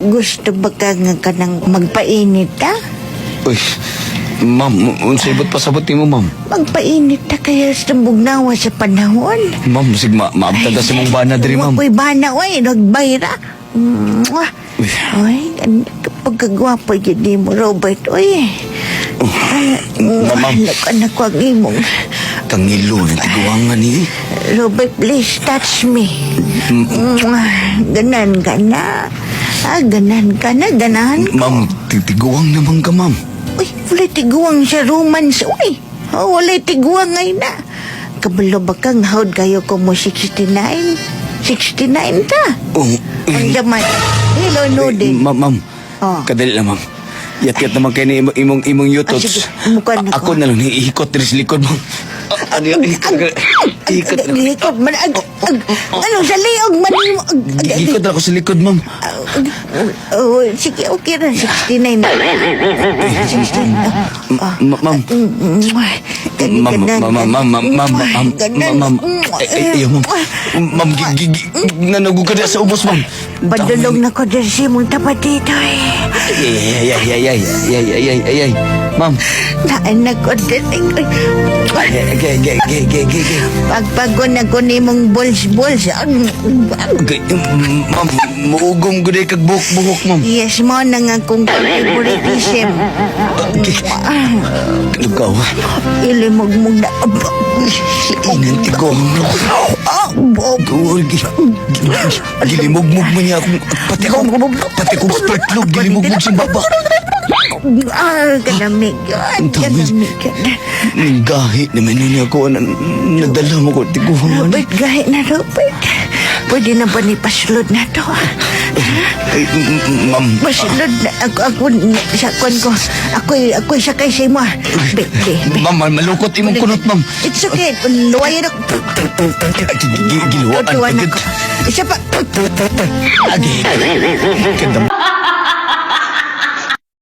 Gusto ba ka nang magpainit ta? Uy, ma'am, unsay ba't pasabot mo, ma'am? Magpainit ta kaya sa bugnawa sa panahon. Ma'am, sig maabtag ka sa mong bana diri, ma'am. Uy, bana, uy, nagbayra. Mwah. Uy. Uy, pagkagwapo yun mo, Robert, uy. Ma'am. Anak ko ang imong. Tangilo na tiguangan ni. Robert, please touch me. Ganan ka na. Ganan ka na, ganan ko. Ma'am, titiguang naman ka, ma'am. Uy, wala tiguang sa romance, uy. Wala tiguang ngayon na. Kabalo ba kang haud kayo ko mo 69? 69 ta? Oh, Ang daman. Hello, Nudin. ma'am. Oh. Kadali lang, ma'am. Yat-yat naman kayo ni imong yutots. sige. Mukha na Ako ko. na lang, iikot rin sa likod, ma'am. Ano yun? Ikot na. Likod man. Ano, sa liog man mo. Ikot na ako sa likod, ma'am. Sige, okay na. 69 na. 69 na. Ma'am. Ma'am. Ma'am, nanagog ka na sa ubos, ma'am. Padulong na ko dyan si mong tapat dito eh. Ay. Ma'am. Naanak ko dyan eh. Pagpago na ko ni mong balls. Ma'am, muugong ko na kag buhok-buhok, ma'am. Yes mo na nga kung favoritism. Lugaw. Ilimog-mog na. Inanti ko. Gilimog-mog mo niya akong pati kong sparklog. Gilimog-mog siyang baba. Kanamig yun. Kanamig yun. Gahi naman niya ako. Nadala mo ko. Tiguhan. Robert, gahit na Robert. Pwede na ba ni pasulod na to? Ma'am. Pasulod na ako sa kwan ko. Ako'y sakay sa imo. Ma'am, malukot imong kunot, ma'am. It's okay. Luwayan ako. Giluwaan. Tutuan ako. Isa pa. Agi.